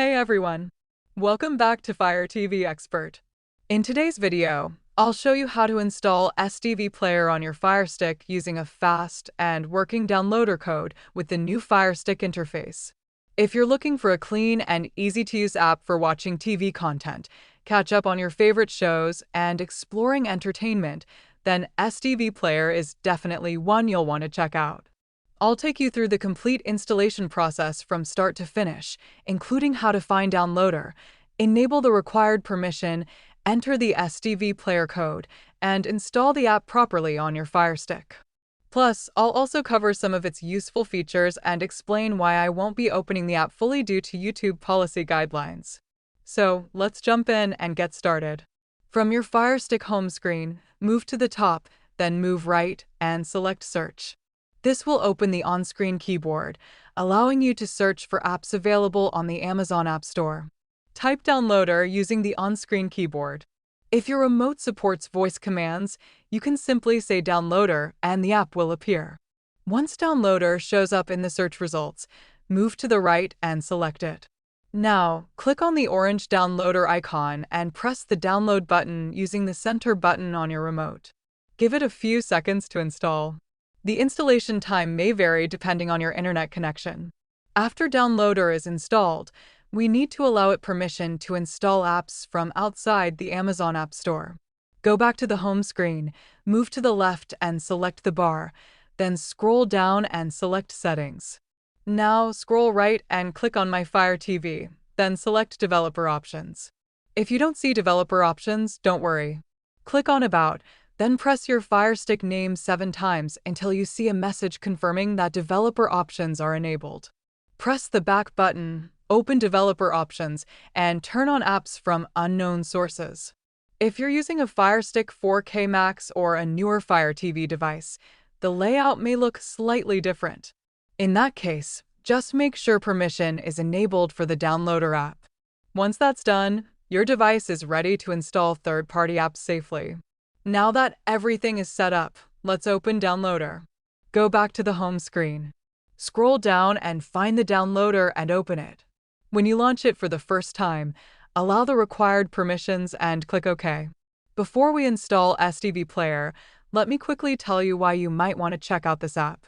Hey everyone! Welcome back to Fire TV Expert. In today's video, I'll show you how to install STV Player on your Fire Stick using a fast and working downloader code with the new Fire Stick interface. If you're looking for a clean and easy-to-use app for watching TV content, catch up on your favorite shows, and exploring entertainment, then STV Player is definitely one you'll want to check out. I'll take you through the complete installation process from start to finish, including how to find downloader, enable the required permission, enter the STV Player code, and install the app properly on your Fire Stick. Plus, I'll also cover some of its useful features and explain why I won't be opening the app fully due to YouTube policy guidelines. So, let's jump in and get started. From your Fire Stick home screen, move to the top, then move right and select Search. This will open the on-screen keyboard, allowing you to search for apps available on the Amazon App Store. Type downloader using the on-screen keyboard. If your remote supports voice commands, you can simply say downloader and the app will appear. Once downloader shows up in the search results, move to the right and select it. Now, click on the orange downloader icon and press the download button using the center button on your remote. Give it a few seconds to install. The installation time may vary depending on your internet connection. After downloader is installed, we need to allow it permission to install apps from outside the Amazon App Store. Go back to the home screen, move to the left and select the bar, then scroll down and select Settings. Now scroll right and click on My Fire TV, then select Developer Options. If you don't see Developer Options, don't worry. Click on About, then press your Fire Stick name 7 times until you see a message confirming that developer options are enabled. Press the back button, open developer options, and turn on apps from unknown sources. If you're using a Fire Stick 4K Max or a newer Fire TV device, the layout may look slightly different. In that case, just make sure permission is enabled for the downloader app. Once that's done, your device is ready to install third-party apps safely. Now that everything is set up, let's open downloader. Go back to the home screen. Scroll down and find the downloader and open it. When you launch it for the first time, allow the required permissions and click OK. Before we install STV Player, let me quickly tell you why you might want to check out this app.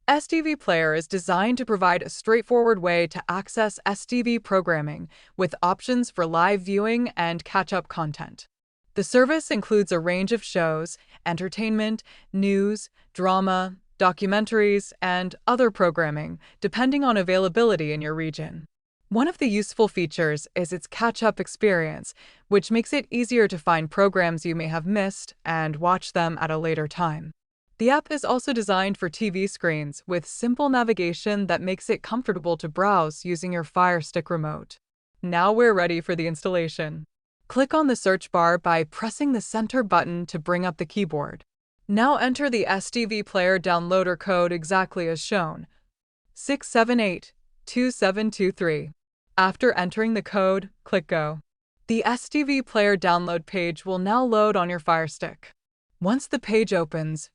STV Player is designed to provide a straightforward way to access STV programming with options for live viewing and catch-up content. The service includes a range of shows, entertainment, news, drama, documentaries, and other programming, depending on availability in your region. One of the useful features is its catch-up experience, which makes it easier to find programs you may have missed and watch them at a later time. The app is also designed for TV screens with simple navigation that makes it comfortable to browse using your Fire Stick remote. Now we're ready for the installation. Click on the search bar by pressing the center button to bring up the keyboard. Now enter the STV Player downloader code exactly as shown, 6782723. After entering the code, click Go. The STV Player download page will now load on your Fire Stick. Once the page opens,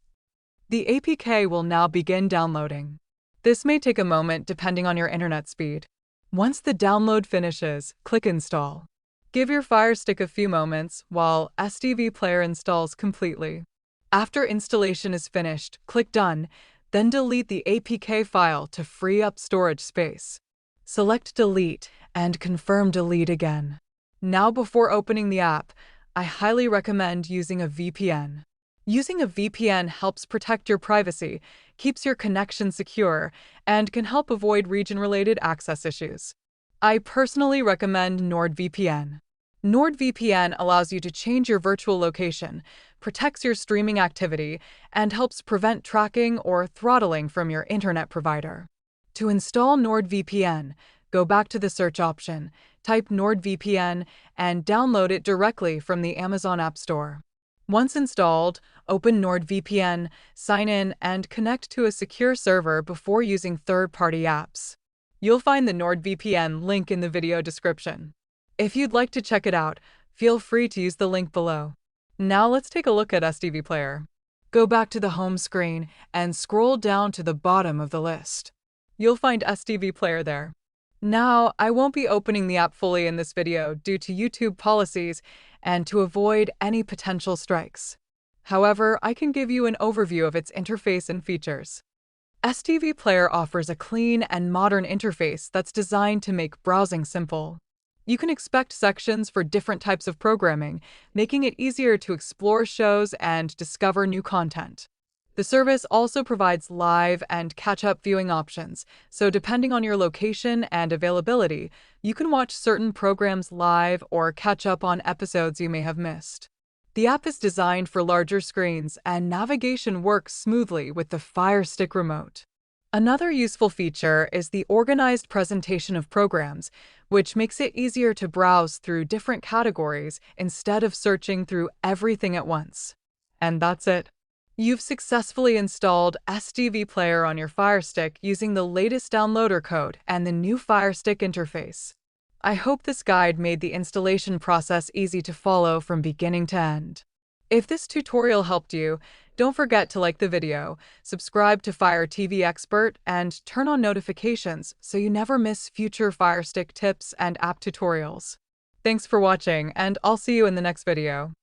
the APK will now begin downloading. This may take a moment depending on your internet speed. Once the download finishes, click Install. Give your Fire Stick a few moments while STV Player installs completely. After installation is finished, click Done, then delete the APK file to free up storage space. Select Delete and confirm Delete again. Now before opening the app, I highly recommend using a VPN. Using a VPN helps protect your privacy, keeps your connection secure, and can help avoid region-related access issues. I personally recommend NordVPN. NordVPN allows you to change your virtual location, protects your streaming activity, and helps prevent tracking or throttling from your internet provider. To install NordVPN, go back to the search option, type NordVPN, and download it directly from the Amazon App Store. Once installed, open NordVPN, sign in, and connect to a secure server before using third-party apps. You'll find the NordVPN link in the video description. If you'd like to check it out, feel free to use the link below. Now let's take a look at STV Player. Go back to the home screen and scroll down to the bottom of the list. You'll find STV Player there. Now, I won't be opening the app fully in this video due to YouTube policies and to avoid any potential strikes. However, I can give you an overview of its interface and features. STV Player offers a clean and modern interface that's designed to make browsing simple. You can expect sections for different types of programming, making it easier to explore shows and discover new content. The service also provides live and catch-up viewing options, so depending on your location and availability, you can watch certain programs live or catch up on episodes you may have missed. The app is designed for larger screens, and navigation works smoothly with the Fire Stick remote. Another useful feature is the organized presentation of programs, which makes it easier to browse through different categories instead of searching through everything at once. And that's it. You've successfully installed STV Player on your Fire Stick using the latest downloader code and the new Fire Stick interface. I hope this guide made the installation process easy to follow from beginning to end. If this tutorial helped you, don't forget to like the video, subscribe to Fire TV Expert, and turn on notifications so you never miss future Fire Stick tips and app tutorials. Thanks for watching, and I'll see you in the next video.